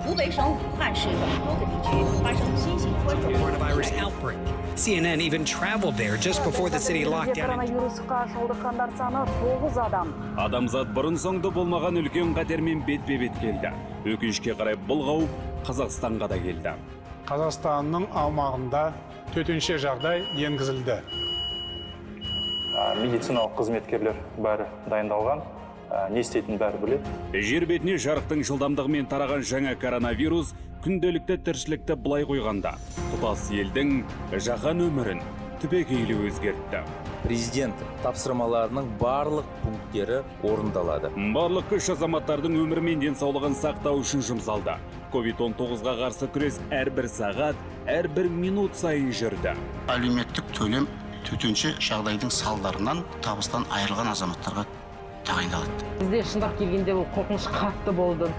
湖北省武汉市有多个地区发生新型冠状病毒 coronavirus outbreak. CNN even traveled there just before the city locked down. Коронавирусқа шалдыққандар саны 9 адам. Адамзат бұрын-соңды болмаған үлкен қатермен бет-бе-бет келді. Өкінішке қарай бұл қауіп Қазақстанға да келді. Қазақстанның аумағында төтенше жағдай енгізілді. Медициналық қызметкерлер бәрі дайындалған, не істейтінін бәрі біледі. Жер бетіне жарықтың жылдамдығымен тараған жаңа коронавирус күнделікті тіршілікті былай қойғанда, тұтас елдің жаһан өмірін түбегейлі өзгертті. Президент тапсырмаларының барлық пункттері орындалады. Барлық күш азаматтардың өмірі мен денсаулығын сақтау үшін жұмсалды. COVID-19-ға қарсы күрес әрбір сағат, әрбір минут сайын жүрді. Әлеуметтік төлем төтенше жағдайдың салдарынан табыстан айырылған азаматтарға тағайындалады. Бізде шындап келгенде бұл қорқыныш қатты болды.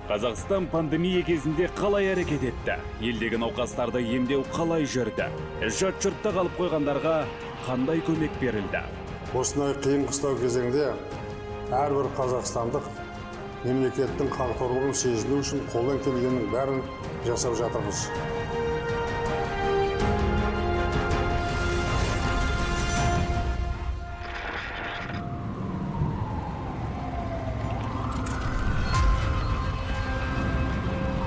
Қазақстан пандемия кезінде қалай әрекет етті? Елдегі науқастарды емдеу қалай жүрді? Жат жұртта қалып қойғандарға қандай көмек берілді? Осындай қиын қыстау кезеңде әрбір қазақстандық мемлекеттің қамқорлығын сезіну үшін қолдан келгеннің бәрін жасап жатырмыз.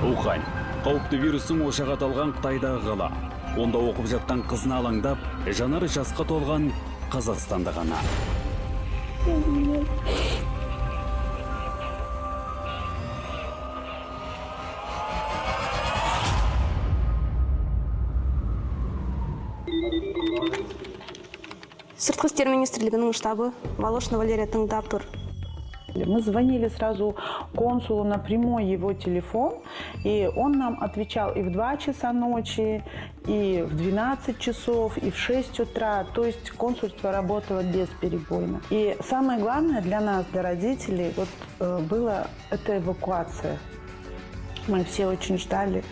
Ухань, қауіпті вирустың ошағы аталған Қытайдағы қала. Онда оқып жатқан қызына алаңдап, жанары жасқа толған Қазақстанда ғана. Сыртқы істер министрлігінің штабы Волошина Валерия тыңдап тұр. Мы звонили сразу консулу на прямой его телефон, и он нам отвечал и в 2 часа ночи, и в 12 часов, и в 6 утра. То есть консульство работало бесперебойно. И самое главное для нас, для родителей, была эта эвакуация. Мы все очень ждали,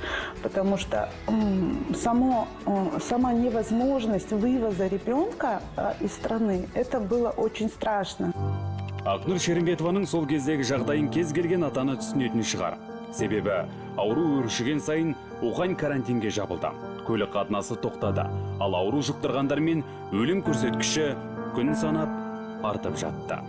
потому что сама невозможность вывоза ребенка из страны, это было очень страшно. Ақнұр Шерембетованың сол кездегі жағдайын кез келген атаны түсінетін шығар. Себебі ауру өршіген сайын Ухань карантинге жабылды. Көлік қатынасы тоқтады. Ал ауру жұқтырғандар мен өлім көрсеткіші күн санап артып жатты.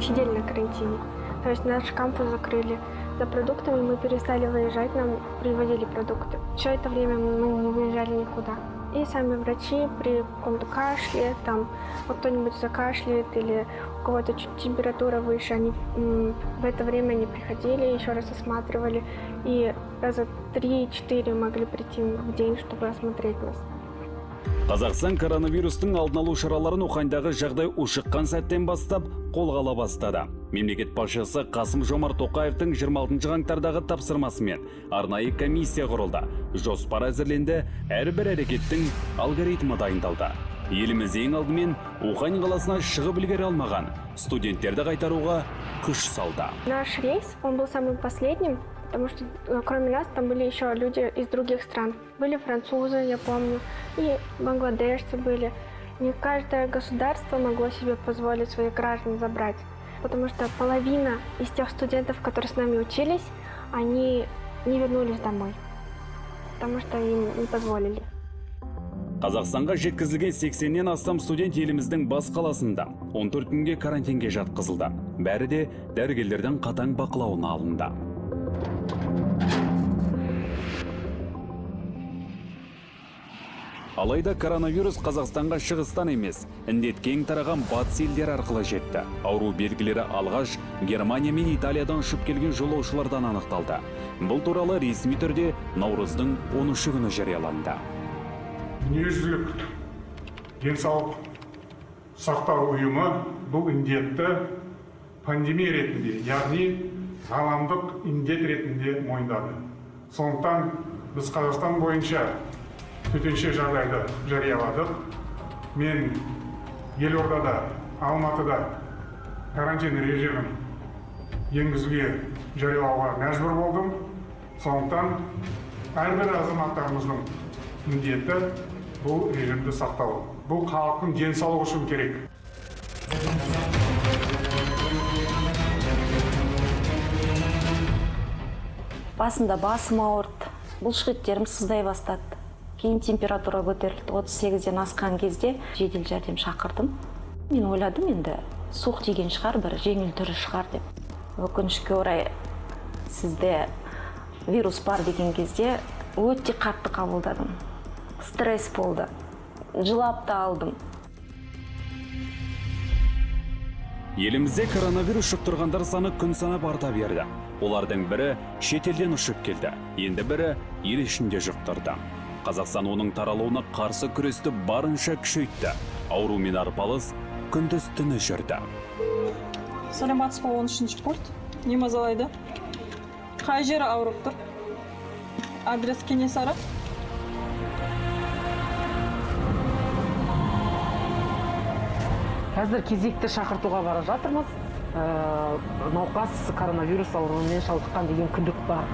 Сидели на карантине. То есть наш кампус закрыли. За продуктами мы перестали выезжать, нам привозили продукты. Все это время мы не выезжали никуда. И сами врачи при каком-то кашле, там вот кто-нибудь закашляет или у кого-то чуть температура выше, они в это время не приходили, еще раз осматривали. И раза 3-4 могли прийти в день, чтобы осмотреть нас. Қазақстан коронавирустың алдын алу шараларын Уханьдағы жағдай ушыққан сәттен бастап қолға ала бастады. Мемлекет басшысы Қасым-Жомарт Тоқаевтың 26 қаңтардағы тапсырмасымен арнайы комиссия құрылды. Жоспар әзірленді, әрбір әрекеттің алгоритмі дайындалды. Еліміз ең алдымен Ухань қаласына шығып үлгере алмаған студенттерді қайтаруға күш салды. Наш рейс, он был самым последним, потому что кроме нас там были еще люди из других стран. Были французы, я помню, и бангладешцы были. Не каждое государство могло себе позволить своих граждан забрать, потому что половина из тех студентов, которые с нами учились, они не вернулись домой, потому что им не позволили. Қазақстанға жеткізілген 80-нен астам студент еліміздің бас қаласында 14 күнге карантинге жатқызылды. Бәрі де дәрігерлердің қатаң бақылауына алынды. Алайда коронавирус Қазақстанға шығыстан емес, індет кең тараған батыс елдер арқылы жетті. Ауру белгілері алғаш Германия мен Италиядан ұшып келген жолаушылардан анықталды. Бұл туралы ресми түрде наурыздың 13 күні жарияланды. Дүниежүзілік денсаулық сақтау ұйымы бұл індетті пандемия ретінде, яғни ғаламдық індет ретінде мойындады. Сондықтан біз Қазақстан бойынша төтенше жағдайды жарияладық. Мен Елордада, Алматыда карантин режимін енгізуге жариялауға мәжбүр болдым. Сондықтан әрбір азаматтарымыздың міндеті бұл режимді сақтау. Бұл халықтың денсаулығы үшін керек. Басында басым ауырды, бұлшықеттерім сыздай бастады. Кейін температура көтерілді. 38-ден асқан кезде жедел жәрдем шақырдым. Мен ойладым, енді суық тиген шығар, бір жеңіл түрі шығар деп. Өкінішке орай сізде вирус бар деген кезде өте қатты қабылдадым. Стресс болды. Жылап та алдым. Елімізде коронавирус жұқтырғандар саны күн санап арта берді. Олардың бірі шетелден ұшып келді, енді бірі ел ішінде жұқтырды. Қазақстан оның таралуына қарсы күресті барынша күшейтті. Аурумен арпалыс күндіз түні жүрді. Саламатсыз ба, 13-ші курс. Не мазалайды? Қай жері ауырып тұр? Адрес Кенесары? Қазір кезекті шақыртуға бара жатырмыз. Науқас коронавирус ауруымен шалдыққан деген күдік бар.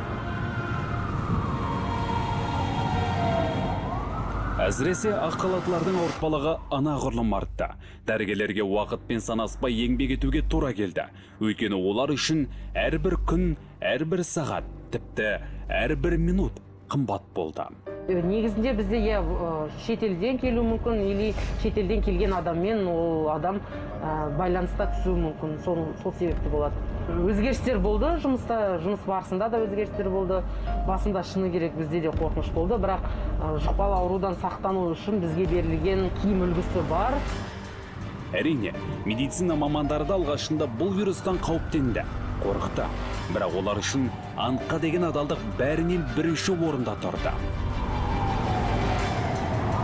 Әсіресе ақ халаттылардың ауыртпалығы анағұрлым артты. Дәрігерлерге уақытпен санаспай еңбек етуге тура келді. Өйткені олар үшін әрбір күн, әрбір сағат, тіпті әрбір минут қымбат болды. Негізінде бізде шетелден келу мүмкін, или шетелден келген адаммен ол адам байланыста түсуі мүмкін. Сол себепті болады. Өзгерістер болды, жұмыс барысында да өзгерістер болды. Басында шыны керек бізде де қорқыныш болды, бірақ жұқпалы аурудан сақтану үшін бізге берілген киім үлгісі бар. Әрине, медицина мамандары да алғашында бұл вирустан қауіптенді, қорықты. Бірақ олар үшін антқа деген адалдық бәрінен бірінші орында тұрды.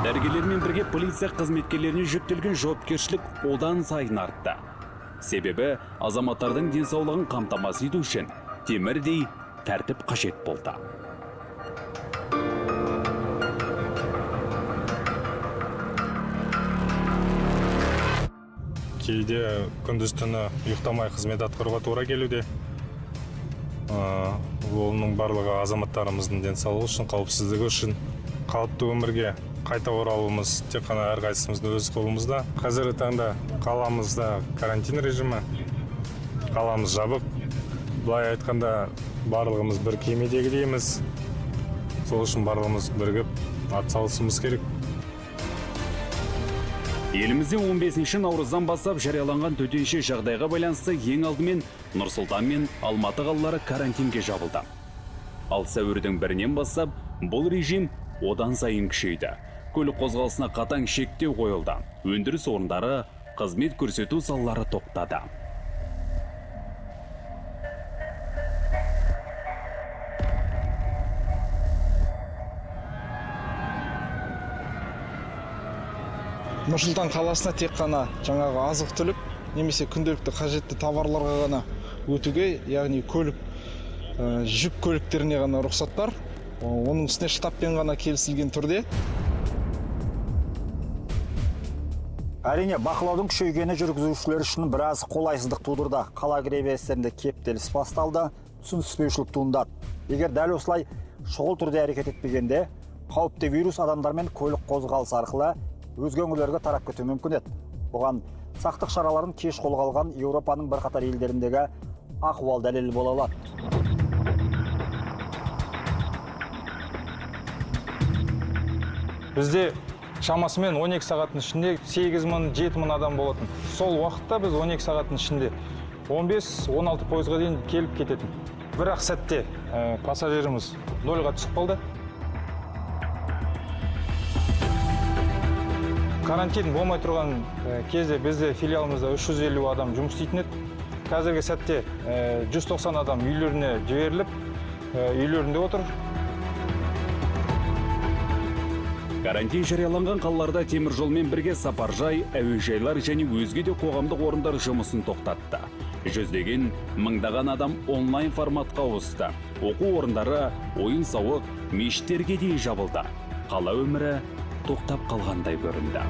Дәрігерлермен бірге полиция қызметкерлеріне жүктелген жауапкершілік одан сайын артты. Себебі азаматтардың денсаулығын қамтамасыз ету үшін темірдей тәртіп қажет болды. Кейде күндіз түні ұйықтамай қызмет атқаруға тура келуде. Оның барлығы азаматтарымыздың денсаулығы үшін, қауіпсіздігі үшін, қалыпты өмірге қайта оралуымыз тек қана әрқайсымыздың өз қолымызда. Қазіргі таңда қаламызда карантин режимі, қаламыз жабық. Былай айтқанда барлығымыз бір кемедегідейміз. Сол үшін барлығымыз бірігіп атсалысуымыз керек. Елімізде 15 наурыздан бастап жарияланған төтенше жағдайға байланысты ең алдымен Нұр-Сұлтан мен Алматы қалалары карантинге жабылды. Ал сәуірдің 1-нен бастап бұл режим одан сайын күшейді. Көлік қозғалысына қатаң шектеу қойылды. Өндіріс орындары, қызмет көрсету салалары тоқтады. Нұр-Сұлтан қаласына тек қана жаңағы азық-түлік немесе күнделікті қажетті товарларға ғана өтуге, яғни көлік, жүк көліктеріне ғана рұқсат бар. Оның үстіне штабпен ғана келісілген түрде. Әрине, бақылаудың күшейгені жүргізушілер үшін біраз қолайсыздық тудырды. Қала кіреберістерінде кептеліс басталды, түсініспеушілік туындады. Егер дәл осылай шұғыл түрде әрекет етпегенде, қауіпті вирус адамдармен көлік қозғалысы арқылы өзге өңірлерге тарап кетуі мүмкін еді. Бұған сақтық шараларын кеш қолға алған Еуропаның бірқатар елдеріндегі ахуал дәлел бола алады. Бізде шамасымен 12 сағаттың ішінде 8-7 мың адам болатын. Сол уақытта біз 12 сағаттың ішінде 15-16 пойызға дейін келіп кететін. Бірақ сәтте пассажиріміз 0-ға түсіп қалды. Карантин болмай тұрған кезде бізде филиалымызда 350 адам жұмыс істейтін еді. Қазіргі сәтте 190 адам үйлеріне жіберіліп, үйлерінде отыр. Карантин жарияланған қалаларда теміржолмен бірге сапаржай, әуежайлар және өзге де қоғамдық орындар жұмысын тоқтатты. Жүздеген, мыңдаған адам онлайн форматқа ауысты. Оқу орындары, ойын-сауық, мешіттерге дейін жабылды. Қала өмірі тоқтап қалғандай көрінді.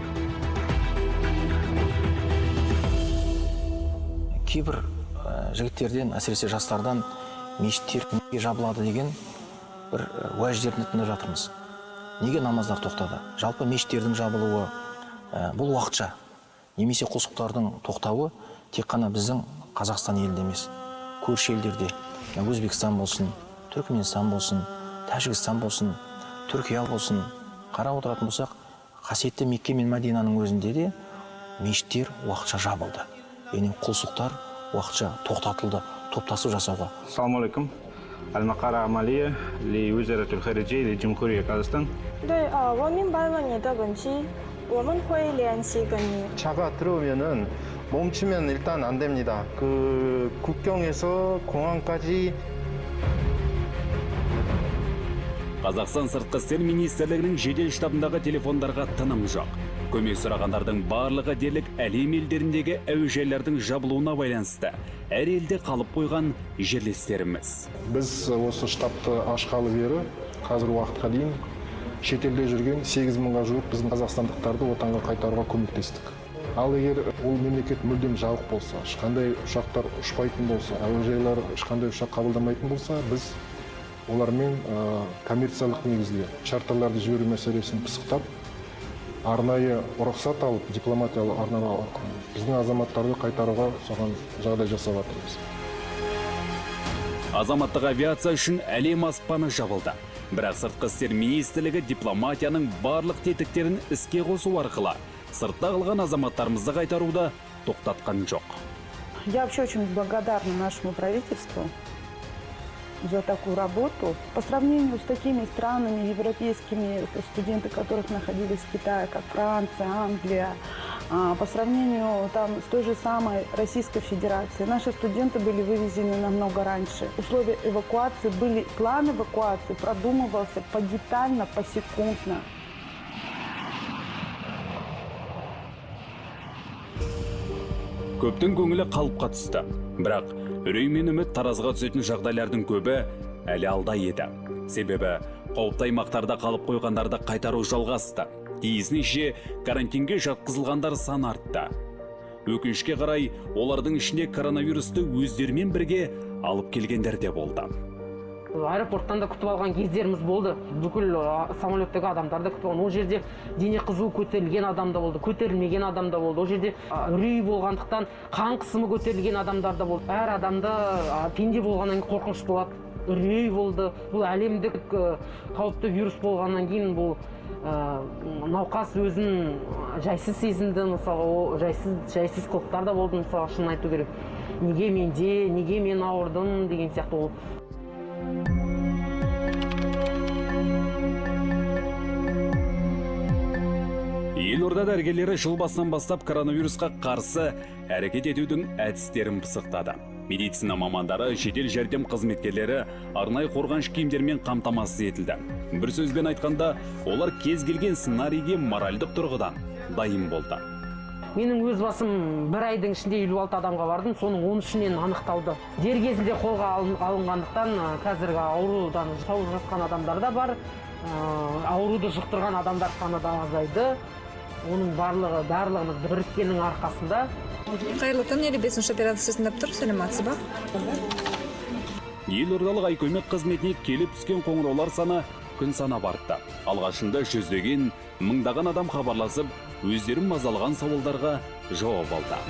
Кейбір жігіттерден, әсіресе жастардан мешіттер неге жабылады деген бір уәждерін тыңдап жатырмыз. Неге намаздар тоқтады? Жалпы мешіттердің жабылуы бұл уақытша. немесе құлшылықтардың тоқтауы тек қана біздің Қазақстан елінде емес, көрші елдерде, Өзбекстан болсын, Түркменстан болсын, Тәжікстан болсын, Түркия болсын, қарап отыратын болсақ, қасиетті Мекке мен Мәдинаның өзінде де мешіттер уақытша жабылды. Яғни құлшылықтар уақытша тоқтатылды, топтасу жасауға. Ассаламу алейкум. Аль-Макара Амалия, ли Уизаратуль Хариджи, ли Джамхурия Казахстан. 对，我明白了你的问题，我们会联系跟你。 차가 들어오면은 멈추면 일단 안 됩니다. 그 국경에서 공항까지. Қазақстан сыртқы істер министрлігінің жедел штабындағы телефондарға тыным жоқ. Көмек сұрағандардың барлығы дерлік әлем елдеріндегі әуежайлардың жабылуына байланысты әр елде қалып қойған жерлестеріміз. Біз осы штабты ашқалы бері қазір уақытқа дейін шетелде жүрген 8 мыңға жуық біздің қазақстандықтарды отанға қайтаруға көмектестік. Ал егер ол мемлекет мүлдем жабық болса, ешқандай ұшақтар ұшпайтын болса, әуежайлар ешқандай ұшақ қабылдамайтын болса, біз олармен коммерциялық негізде чартерларды жіберу мәселесін пысықтап, арнайы рұқсат алып, дипломатиялық арнайы біздің азаматтарды қайтаруға соған жағдай жасап жатырмыз. Азаматтық авиация үшін әлем аспаны жабылды. Бірақ сыртқы істер министрлігі дипломатияның барлық тетіктерін іске қосу арқылы сыртта қалған азаматтарымызды қайтаруды тоқтатқан жоқ. Я вообще очень благодарна нашему правительству за такую работу. По сравнению с такими странами европейскими, студенты которых находились в Китае, как Франция, Англия, по сравнению там, с той же самой Российской Федерацией, наши студенты были вывезены намного раньше. Условия эвакуации были, план эвакуации продумывался подетально, посекундно. Көптің көңілі қалыпқа түсті. Бірақ үрей мен үміт таразға түсетін жағдайлардың көбі әлі алда еді. Себебі қауіпті аймақтарда қалып қойғандарды қайтару жалғасты. Тиісінше карантинге жатқызылғандар саны артты. Өкінішке қарай, олардың ішінде коронавирусты өздерімен бірге алып келгендер де болды. Аэропорттан да күтіп алған кездеріміз болды. Бүкіл самолеттегі адамдарды күтіп алған. Ол жерде дене қызуы көтерілген адам да болды, көтерілмеген адам да болды. Ол жерде үрей болғандықтан қан қысымы көтерілген адамдар да болды. Әр адамда пенде болғаннан кейін қорқыныш болады, үрей болды. Бұл әлемдік қауіпті вирус болғаннан кейін бұл науқас өзін жайсыз сезінді. Мысалы, жайсыз қылықтар да болды. Мысалы, шынын айту керек. Неге менде, неге мен ауырдым деген сияқты ол. Елорда дәрігерлері жыл басынан бастап коронавирусқа қарсы әрекет етудің әдістерін пысықтады. Медицина мамандары, жедел жәрдем қызметкерлері арнайы қорғаныш киімдермен қамтамасыз етілді. Бір сөзбен айтқанда, олар кез келген сценарийге моральдық тұрғыдан дайын болды. Менің өз басым бір айдың ішінде 56 адамға бардым, соның 13-нен анықталды. Дер кезінде қолға алынғандықтан қазіргі аурудан сауығып жатқан адамдар да бар, ауруды жұқтырған адамдар саны да азайды. Оның барлығымыз біріккеннің арқасында. Қайырлы таң, 55-ші операциясын таптыр, сәлематсыз ба? Елордалық айкөмек қызметіне келіп түскен қоңыраулар саны күн санап артты. Алғашында жүздеген, мыңдаған адам хабарласып, өздерін мазалаған сауалдарға жауап алды.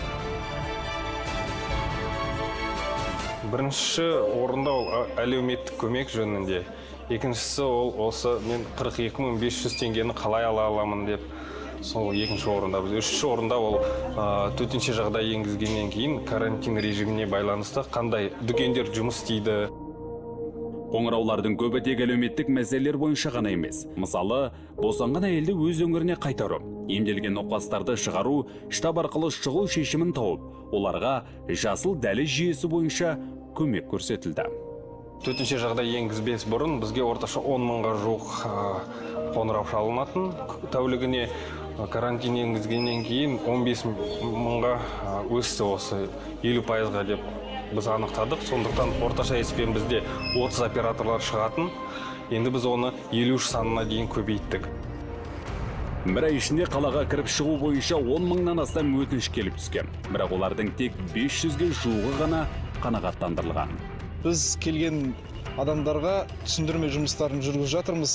Бірінші орында ол әлеуметтік көмек жөнінде. Екіншісі ол осы мен 42.500 теңгені қалай ала аламын деп. Сол екінші орында. Үшінші орында ол төтенше жағдай енгізгеннен кейін карантин режиміне байланысты қандай дүкендер жұмыс істейді. Қоңыраулардың көбі тек әлеуметтік мәселелер бойынша ғана емес. Мысалы, босанған әйелді өз өңіріне қайтару, емделген науқастарды шығару, штаб арқылы шұғыл шешімін тауып, оларға жасыл дәліз жүйесі бойынша көмек көрсетілді. Төтенше жағдай енгізбес бұрын бізге орташа 10 мыңға жуық қоңырау шалынатын. Тәулігіне карантин енгізгеннен кейін 15 мыңға өсті, осы 50%-ға деп біз анықтадық. Сондықтан орташа еспен бізде 30 операторлар шығатын. Енді біз оны 53 санына дейін көбейттік. Бір ай ішінде қалаға кіріп шығу бойынша 10 мыңнан астам өтініш келіп түскен. Бірақ олардың тек 500-ге жуығы ғана қанағаттандырылған. Біз келген адамдарға түсіндірме жұмыстарын жүргізіп жатырмыз.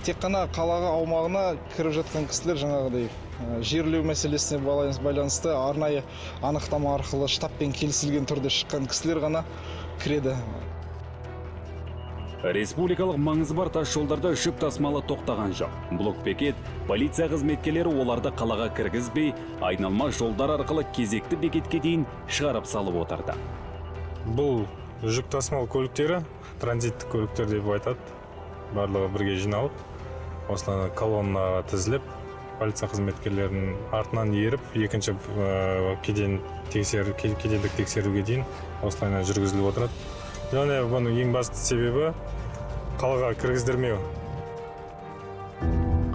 Тек қана қалаға аумағына кіріп жатқан кісілер жаңағыдай жерлеу мәселесіне байланысты арнайы анықтама арқылы штабпен келісілген түрде шыққан кісілер ғана кіреді. Республикалық маңызы бар тас жолдарда жүк тасымалы тоқтаған жоқ. Блокбекет полиция қызметкерлері оларды қалаға кіргізбей, айналма жолдар арқылы кезекті бекетке дейін шығарып салып отырды. Бұл жүк тасымал көліктері, транзиттік көліктер деп айтады. Барлығы бірге жиналып, осылай колоннаға тізіліп, полиция қызметкерлерінің артынан еріп, екінші кедендік тексеруге дейін осылайынан жүргізіліп отырады. Және бұның ең басты себебі қалаға кіргіздірмеу.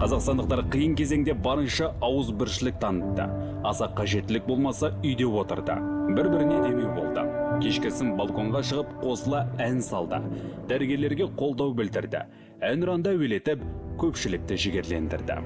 Қазақстандықтар қиын кезеңде барынша ауыз біршілік танытты. Аса қажеттілік болмаса үйде отырды. Бір-біріне демеу болды. Кешкісін балконға шығып қосыла ән салды. Дәрігерлерге қолдау білдірді. Әнұранда әуелетіп, көпшілікті жігерлендірді.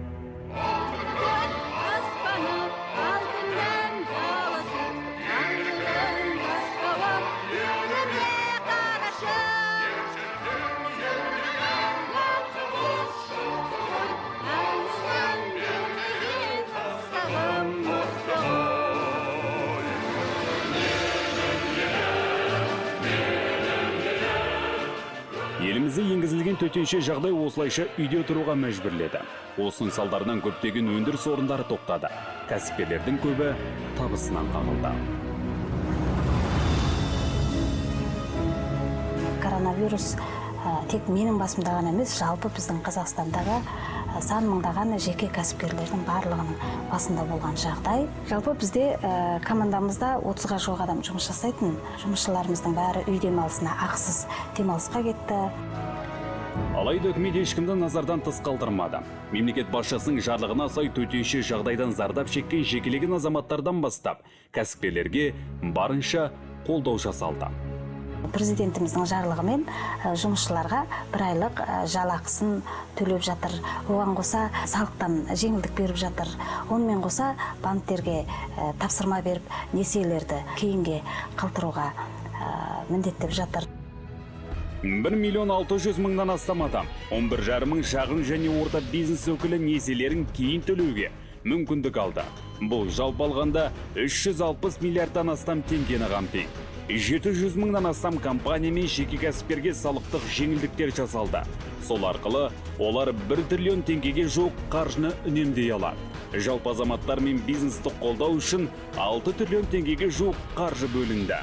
Елімізде енгізілген төтенше жағдай осылайша үйде тұруға мәжбүрледі. Осының салдарынан көптеген өндіріс орындары тоқтады. Кәсіпкерлердің көбі табысынан қағылды. Коронавирус тек менің басымда ғана емес, жалпы біздің Қазақстандағы сан мыңдаған жеке кәсіпкерлердің барлығының басында болған жағдай. Жалпы бізде командамызда 30-ға жуық адам жұмыс жасайтын. Жұмысшыларымыздың бәрі үй демалысына ақысыз демалысқа кетті. Алайда үкімет ешкімді назардан тыс қалдырмады. Мемлекет басшысының жарлығына сай төтенше жағдайдан зардап шеккен жекелеген азаматтардан бастап, кәсіпкерлерге барынша қолдау жасалды. Президентіміздің жарлығымен жұмысшыларға бір айлық жалақысын төлеп жатыр. Оған қоса салықтан жеңілдік беріп жатыр. Онымен қоса банктерге тапсырма беріп, несиелерді кейінге қалдыруға міндеттеп жатыр. 1.600.000-нан астам адам, 11,5 мың шағын және орта бизнес өкілі несиелерін кейін төлеуге мүмкіндік алды. Бұл жалпы алғанда 360 миллиардтан астам теңгені қамтиды. 700 мыңнан астам компания мен жеке кәсіпкерге салықтық жеңілдіктер жасалды. Сол арқылы олар 1 триллион теңгеге жуық қаржыны үнемдей алады. Жалпы азаматтар мен бизнесті қолдау үшін 6 триллион теңгеге жуық қаржы бөлінді.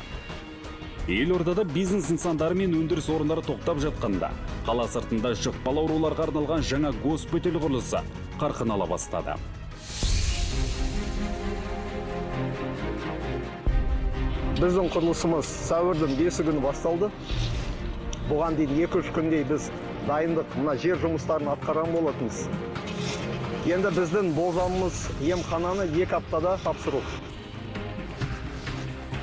Елордада бизнес нысандары мен өндіріс орындары тоқтап жатқанда, қала сыртында жұқпалы ауруларға арналған жаңа госпиталь құрылысы қарқын ала бастады. Біздің құрылысымыз сәуірдің 5 күні басталды. Бұған дейін 2-3 күндей біз дайындық мына жер жұмыстарын атқарған болатынбыз. Енді біздің болжамымыз емхананы 2 аптада тапсыру.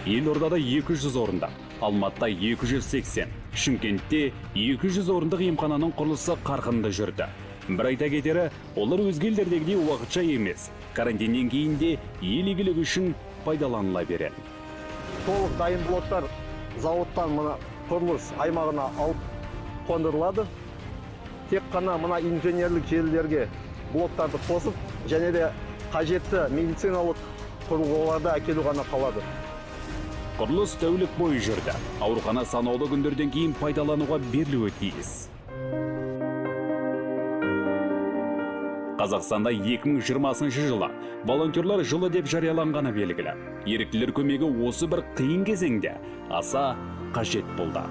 Елордада 200 орында, Алматыда 280, Шымкентте 200 орындық емхананың құрылысы қарқынды жүрді. Бір айта кетері, олар өзге елдердегідей уақытша емес, карантиннен кейін де ел игілігі үшін пайдаланыла береді. Толық дайын блоктар зауыттан мына құрылыс аймағына алып қондырылады. Тек қана мына инженерлік желілерге блоктарды қосып, және де қажетті медициналық құрылғыларды әкелу ғана қалады. Құрылыс тәулік бойы жүрді. Аурухана санаулы күндерден кейін пайдалануға берілуі тиіс. Қазақстанда 2020 жылы волонтерлар жылы деп жарияланғаны белгілі. Еріктілер көмегі осы бір қиын кезеңде аса қажет болды.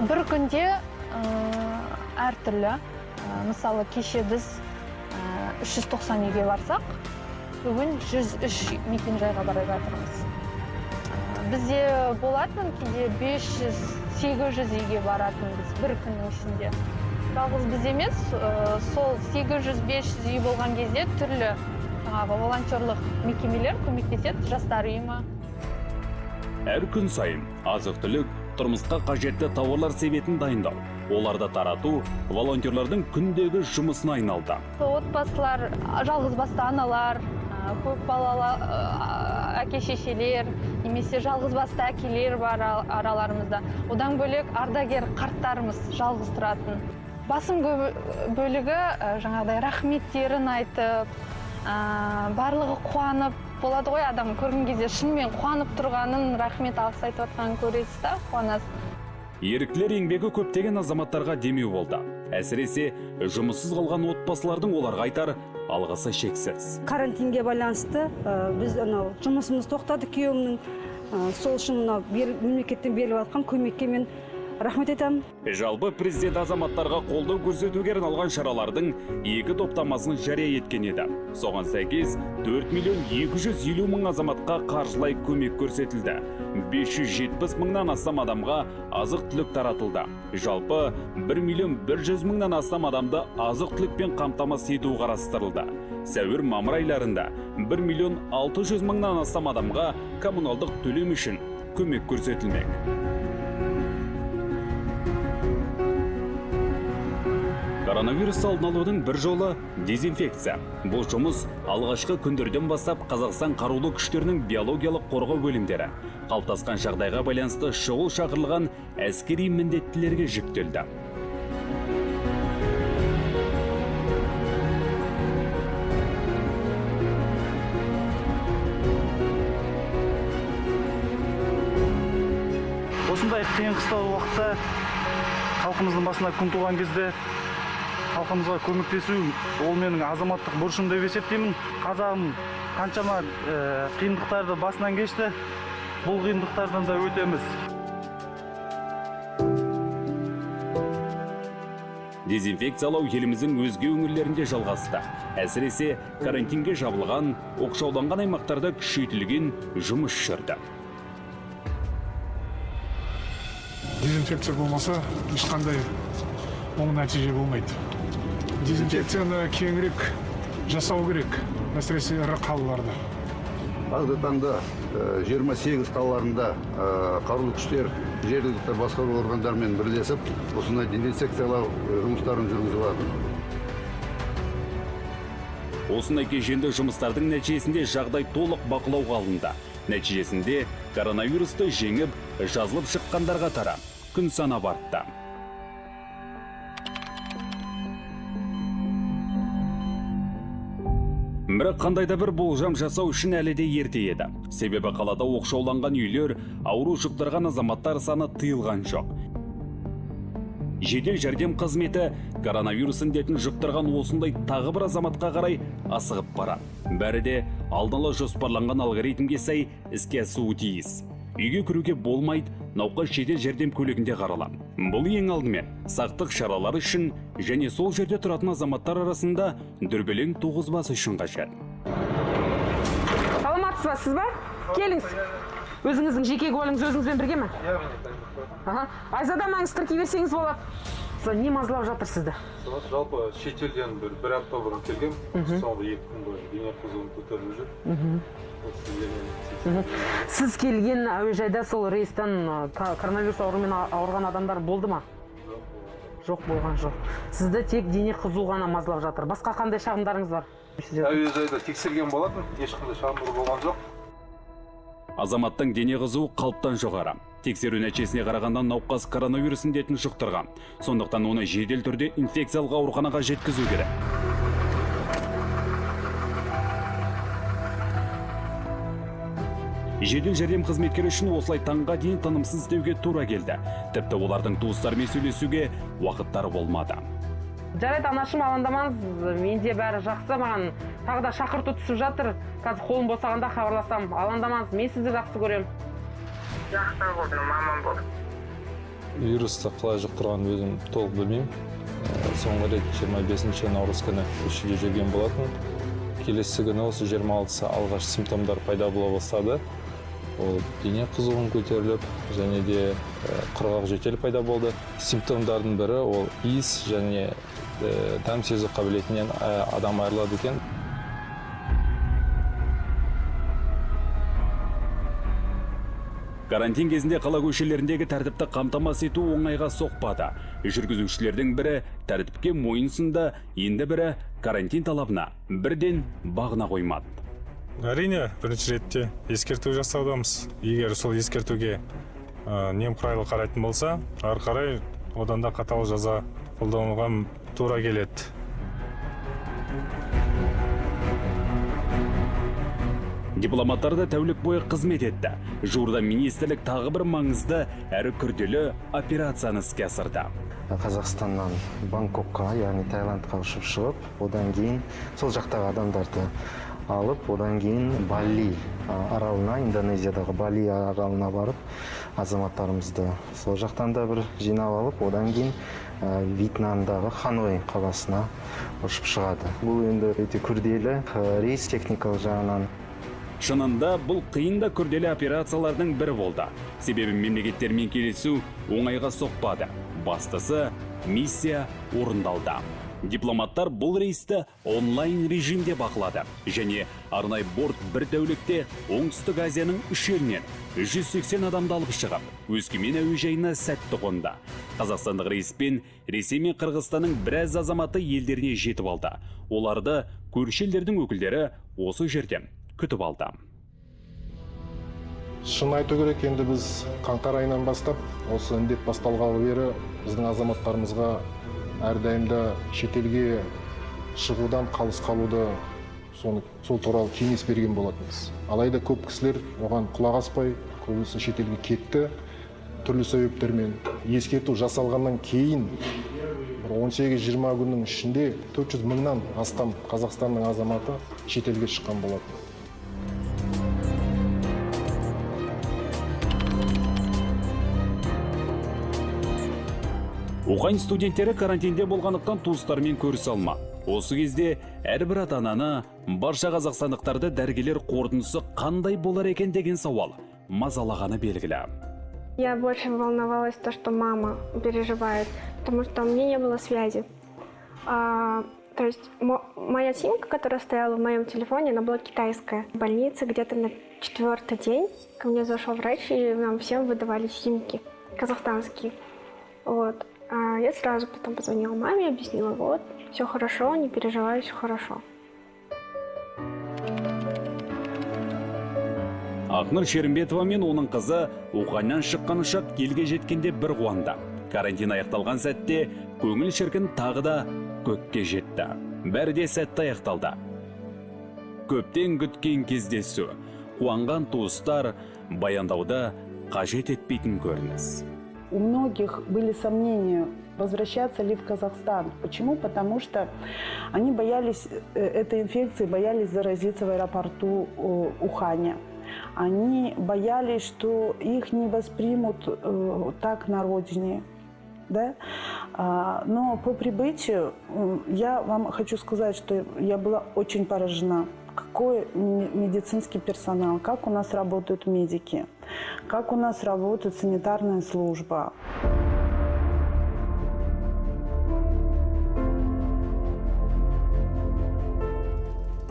Бір күнде әртүрлі. Мысалы, кеше біз 390 үйге барсақ, бүгін 103 мекен-жайға бара жатырмыз. Бізде болатын кейде 500-800 үйге баратынбыз бір күннің ішінде. Жалғыз біз емес, сол 800-500 үй болған кезде түрлі волонтерлық мекемелер көмектеседі, жастар үйі. Әр күн сайын азық-түлік, тұрмысқа қажетті тауарлар себетін дайындау, оларды тарату волонтерлардың күндегі жұмысына айналды. Отбасылар, жалғыз басты аналар, көп балалы әке шешелер немесе жалғызбасты әкелер бар араларымызда. Одан бөлек ардагер қарттарымыз жалғыз тұратын. Басым бөлігі жаңағыдай рахметтерін айтып, барлығы қуанып, болады ғой адам көрген кезде шынымен қуанып тұрғанын, рахмет алғыс айтып жатқанын көресіз да, қуанасыз. Еріктілер еңбегі көптеген азаматтарға демеу болды. Әсіресе жұмыссыз қалған отбасылардың оларға айтар алғысы шексіз. Карантинге байланысты біз жұмысымыз тоқтады күйеуімнің. Сол үшін мемлекеттен беріліп жатқан көмекке мен рахмет айтамын. Жалпы президент азаматтарға қолдау көрсетуге арналған шаралардың 2 топтамасын жария еткен еді. Соған сәйкес 4.250.000 азаматқа қаржылай көмек көрсетілді. 570.000-нан астам адамға азық-түлік таратылды. Жалпы 1.100.000 астам адамды азық-түлікпен қамтамасыз ету қарастырылды. Сәуір-мамыр айларында 1.600.000 астам адамға коммуналдық төлем үшін көмек көрсетілмек. Коронавирус алдын алудың бір жолы дезинфекция. Бұл жұмыс алғашқы күндерден бастап Қазақстан қарулы күштерінің биологиялық қорғау бөлімдері қалыптасқан жағдайға байланысты шұғыл шақырылған әскери міндеттілерге жүктелді. Осындай қиын қыстау уақытта халқымыздың басына күн туған кезде халқымызға көмектесу ол менің азаматтық борышым деп есептеймін. Қазағым қаншама қиындықтарды басынан кешті. Бұл қиындықтардан да өтеміз. Дезинфекциялау еліміздің өзге өңірлерінде жалғасты. Әсіресе карантинге жабылған, оқшауланған аймақтарда күшейтілген жұмыс жүрді. Дезинфекция болмаса ешқандай оң нәтиже болмайды. Дезинфекцияны кеңірек жасау керек, әсіресе ірі қалаларда. Қазіргі таңда 28 қалаларында қарулы күштер жергілікті басқару органдарымен бірлесіп, осындай дезинфекциялау жұмыстарын жүргізіп жатыр. Осындай кешенді жұмыстардың нәтижесінде жағдай толық бақылауға алынды. Нәтижесінде коронавирусты жеңіп, жазылып шыққандар қатары күн санап артты. Бірақ қандайда бір болжам жасау үшін әлі де ерте еді. Себебі қалада оқшауланған үйлер, ауру жұқтырған азаматтар саны тыйылған жоқ. Жедел жәрдем қызметі коронавирус індетін жұқтырған осындай тағы бір азаматқа қарай асығып барады. Бәрі де алдын ала жоспарланған алгоритмге сай іске асуы тиіс. Үйге кіруге болмайды, науқас жедел жәрдем көлігінде қаралады. Бұл ең алдымен сақтық шаралары үшін және сол жерде тұратын азаматтар арасында дүрбелең туғызбас үшін қажет. Саламатсыз ба, сіз ба? Келіңіз. Өзіңіздің жеке куәлігіңіз өзіңізбен бірге ме? Айзада тіркей берсеңіз болады. Не мазалап жатыр сізді? Жалпы шетелден бір апта бұрын келгем. Соңғы 2 күн бойы дене қызуым көтеріліп жүр. Сіз келген әуежайда сол рейстен коронавирус ауруымен ауырған адамдар болды ма? Жоқ, болған жоқ. Сізді тек дене қызу ғана мазалап жатыр. Басқа қандай шағымдарыңыз бар? Әуежайда тексерген болатын, ешқандай шағымдар болған жоқ. Азаматтың дене қызуы қалыптан жоғары. Тексеру нәтижесіне қарағанда науқас коронавирус індетін жұқтырған. Сондықтан оны жедел түрде инфекциялық ауруханаға жеткізу керек. Жедел жәрдем қызметкері үшін осылай таңға дейін тынымсыз істеуге тура келді. Тіпті олардың туыстарымен сөйлесуге уақыттары болмады. Жарайды, анашым, алаңдамаңыз, менде бәрі жақсы, маған тағы да шақырту түсіп жатыр. Қазір қолым босағанда хабарласам, алаңдамаңыз, мен сізді жақсы көрем. Жақсы болдым, мамам болды. Вирусты қалай жұқтырғанын өзім толық білмеймін. Соңғы рет 25 наурыз күні үшіде жүрген болатын. Келесі күні осы 26-сы алғаш симптомдар пайда бола бастады. Ол дене қызуым көтеріліп, және де құрғақ жөтел пайда болды. Симптомдардың бірі ол иіс және дәм сезу қабілетінен адам айырылады екен. Карантин кезінде қала көшелеріндегі тәртіпті қамтамасыз ету оңайға соқпады. Жүргізушілердің бірі тәртіпке мойынсынды, енді бірі карантин талабына бірден бағына қоймады. Әрине, бірінші ретте ескерту жасаудамыз. Егер сол ескертуге немқұрайлы қарайтын болса, ары қарай одан да қатал жаза қолдануға тура келеді. Дипломаттар да тәулік бойы қызмет етті. Жуырда министрлік тағы бір маңызды әрі күрделі операцияны іске асырды. Қазақстаннан Бангкокқа, яғни Таиландқа ұшып шығып, одан кейін сол жақтағы адамдарды алып, одан кейін Бали аралына, Индонезиядағы Бали аралына барып, азаматтарымызды сол жақтан да бір жинап алып, одан кейін Вьетнамдағы Ханой қаласына ұшып шығады. Бұл енді өте күрделі рейс техникалық жағынан. Шынында бұл қиын да күрделі операциялардың бірі болды. Себебі мемлекеттермен келісу оңайға соқпады. Бастысы миссия орындалды. Дипломаттар бұл рейсті онлайн режимде бақылады. Және арнайы борт бір тәулікте Оңтүстік Азияның 3 елінен 180 адамды алып шығып, Өскемен әуежайына сәтті қонды. Қазақстандық рейспен Ресей мен Қырғызстанның біраз азаматы елдеріне жетіп алды. Оларды көрші елдердің өкілдері осы жерден күтіп алды. Шын айту керек, енді біз қаңтар айынан бастап, осы індет басталғалы бері біздің азаматтарымызға әрдайымда шетелге шығудан қалыс қалуды сол туралы кеңес берген болатынбыз. Алайда көп кісілер оған құлақ аспай, көбісі шетелге кетті. Түрлі себептермен ескерту жасалғаннан кейін 18-20 күннің ішінде 400 мыңнан астам Қазақстанның азаматы шетелге шыққан болатын. Ухань студенттері карантинде болғандықтан туыстармен көрісе алма. Осы кезде әрбір ата-ананы, барша қазақстандықтарды дәрігерлер қорытындысы қандай болар екен деген сауал мазалағаны белгілі. Я больше волновалась то, что мама переживает, потому что у меня не было связи. То есть моя симка, которая стояла в моем телефоне, она была китайская. В больнице где-то на 4-й день ко мне зашел врач, и нам всем выдавали симки казахстанские. Вот. Я сразу потом позвонила маме, объяснила, вот, все хорошо, не переживай, все хорошо. Ақнұр Шерімбетова мен оның қызы Уханьнан шыққан ұшақ елге жеткенде бір қуанды. Карантин аяқталған сәтте көңіл шіркін тағы да көкке жетті. Бәрі де сәтті аяқталды. Көптен күткен кездесу, қуанған туыстар баяндауда қажет етпейтін көрініс. У многих были сомнения, возвращаться ли в Казахстан. Почему? Потому что они боялись этой инфекции, боялись заразиться в аэропорту Уханя. Они боялись, что их не воспримут так на родине. Да? Но по прибытию я вам хочу сказать, что я была очень поражена. Какой медицинский персонал, как у нас работают медики, как у нас работает санитарная служба.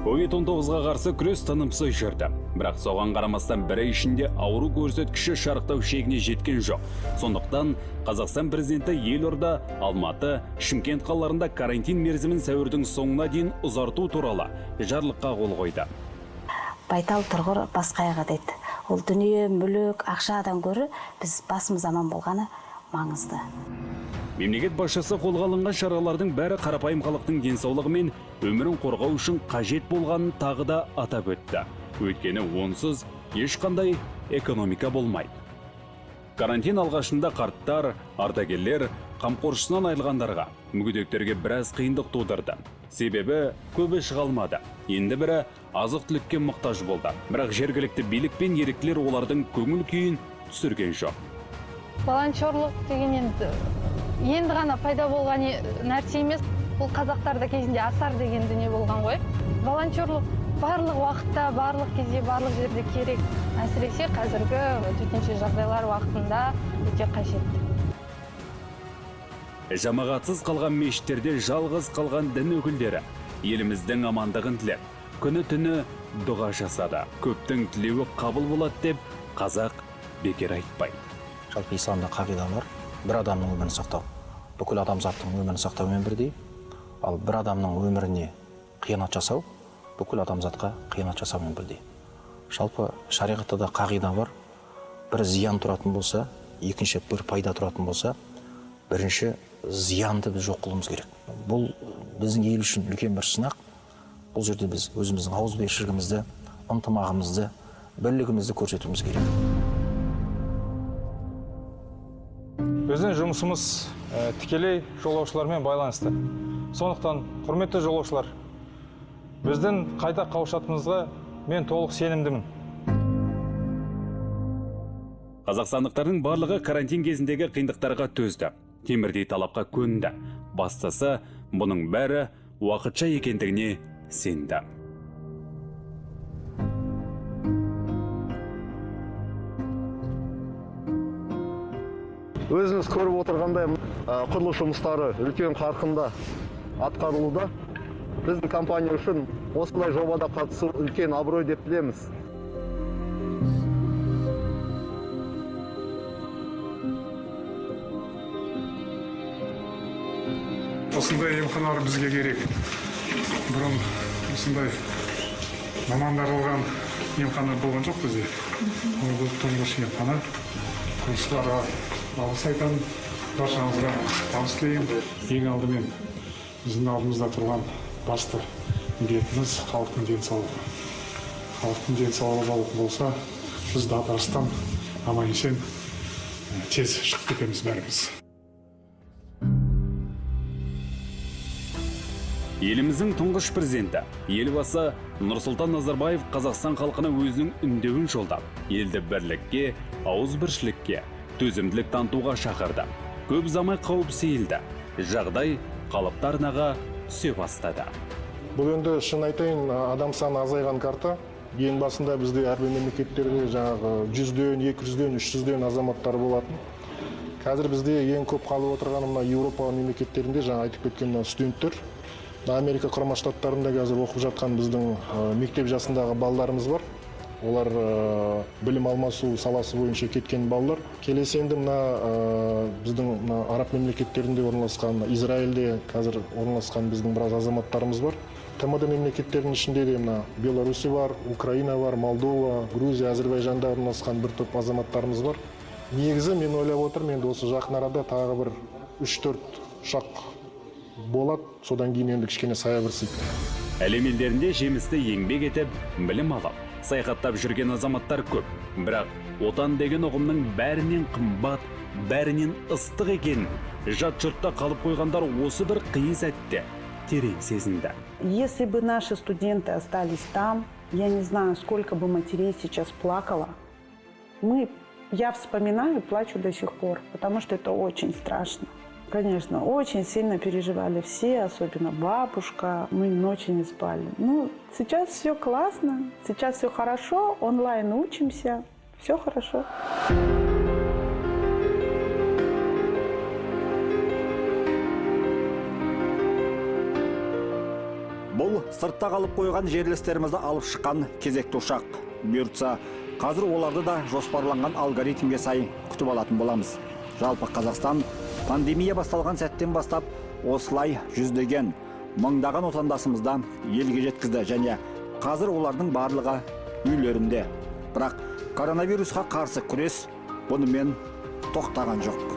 COVID-19-ға қарсы күрес тынымсыз жүрді. Бірақ соған қарамастан бірі ішінде ауру көрсеткіші шарықтау шегіне жеткен жоқ. Сондықтан Қазақстан президенті Елорда, Алматы, Шымкент қалаларында карантин мерзімін сәуірдің соңына дейін ұзарту туралы жарлыққа қол қойды. Байтал тұрғыр басқайға дейді. Ол дүние, мүлік, ақшадан көрі біз басымыз аман болғаны маңызды. Мемлекет басшысы қолға алынған шаралардың бәрі қарапайым халықтың денсаулығы мен өмірін қорғау үшін қажет болғанын тағы да атап өтті. Өйткені онсыз ешқандай экономика болмайды. Карантин алғашында қарттар, ардагерлер, қамқоршысынан айырылғандарға, мүгедектерге біраз қиындық тудырды. Себебі көбі шыға алмады. Енді бірі азық-түлікке мұқтаж болды. Бірақ жергілікті билік пен еріктілер олардың көңіл күйін түсірген жоқ. Волонтерлық деген енді ғана пайда болған нәрсе емес. Бұл қазақтарда кезінде асар деген дүние болған ғой. Волонтерлық барлық уақытта, барлық кезде, барлық жерде керек. Әсіресе қазіргі төтенше жағдайлар уақытында өте қажет. Жамағатсыз қалған мешіттерде жалғыз қалған дін өкілдері еліміздің амандығын тілеп, күні-түні дұға жасады. Көптің тілеуі қабыл болады деп қазақ бекер айтпайды. Жалпы исламда қағида бар, бір адамның өмірін сақтау, бүкіл адамзаттың өмірін сақтаумен бірдей, ал бір адамның өміріне қиянат жасау, бүкіл адамзатқа қиянат жасаумен бірдей. Жалпы шариғатта да қағида бар, бір зиян тұратын болса, екінші бір пайда тұратын болса, бірінші зиянды біз жоқ қылуымыз керек. Бұл біздің ел үшін үлкен бір сынақ. Бұл жерде біз өзіміздің ауызбіршілігімізді, ынтымағымызды, бірлігімізді көрсетуіміз керек. Біздің жұмысымыз тікелей жолаушылармен байланысты. Сондықтан, құрметті жолаушылар, біздің қайта қауышатынымызға мен толық сенімдімін. Қазақстандықтардың барлығы карантин кезіндегі қиындықтарға төзді. Темірдей талапқа көнді. Бастысы, бұның бәрі уақытша екендігіне сенді. Өзіңіз көріп отырғандай құрылыс жұмыстары үлкен қарқында атқарылуда. Біздің компания үшін осындай жобада қатысу үлкен абырой деп білеміз. Осындай емханалар бізге керек. Бұрын осындай мамандандырылған емхана болған жоқ бізде. Бұл тұңғыш емхана. Құрылысшыларға алғыс айтамын, баршаңызға табыс тілеймін. Ең алдымен біздің алдымызда тұрған басты міндетіміз халықтың денсаулығы. Халықтың денсаулығы болса, біз дағдарыстан аман-есен тез шығып кетеміз бәріміз. Еліміздің тұңғыш президенті, елбасы Нұрсұлтан Назарбаев Қазақстан халқына өзінің үндеуін жолдап, елді бірлікке, ауызбіршілікке, төзімділік танытуға шақырды. Көп ұзамай қауіп сейілді. Жағдай қалыпты арнаға түсе бастады. Бұл енді шын айтайын, адам саны азайған карта. Ең басында бізде әрбір мемлекеттерде жаңағы 100-ден, 200-ден, 300-ден азаматтар болатын. Қазір бізде ең көп қалып отырған Еуропа мемлекеттерінде жаңа айтып кеткен студенттер. Америка құрама штаттарында қазір оқып жатқан біздің мектеп жасындағы балдарымыз бар. Олар білім алмасу саласы бойынша кеткен балдар. Келесі енді біздің араб мемлекеттерінде орналасқан, Израильде қазір орналасқан біздің біраз азаматтарымыз бар. ТМД мемлекеттерінің ішінде де Беларуси бар, Украина бар, Молдова, Грузия, Әзербайжанда орналасқан бір топ азаматтарымыз бар. Негізі мен ойлап отырмын, енді осы жақын арада тағы бір 3-4 ұшақ болады, содан кейін енді кішкене сая берсейді. Әлем елдерінде жемісті еңбек етіп, білім алып, саяхаттап жүрген азаматтар көп. Бірақ отан деген ұғымның бәрінен қымбат, бәрінен ыстық екенін жат жұртта қалып қойғандар осы бір қиын сәтте терең сезінді. Если бы наши студенты остались там, я не знаю, сколько бы матерей сейчас плакало. Я вспоминаю и плачу до сих пор, потому что это очень страшно. Конечно, очень сильно переживали все, особенно бабушка. Мы ночи не спали. Сейчас все классно, сейчас все хорошо, онлайн учимся, все хорошо. Бұл сыртта қалып қойған жерлестерімізді алып шыққан кезекті ұшақ. Бұйыртса, қазір оларды да жоспарланған алгоритмге сай күтіп алатын боламыз. Жалпы Қазақстан пандемия басталған сәттен бастап осылай жүздеген, мыңдаған отандасымыздан елге жеткізді және қазір олардың барлығы үйлерінде. Бірақ коронавирусқа қарсы күрес бұнымен тоқтаған жоқ.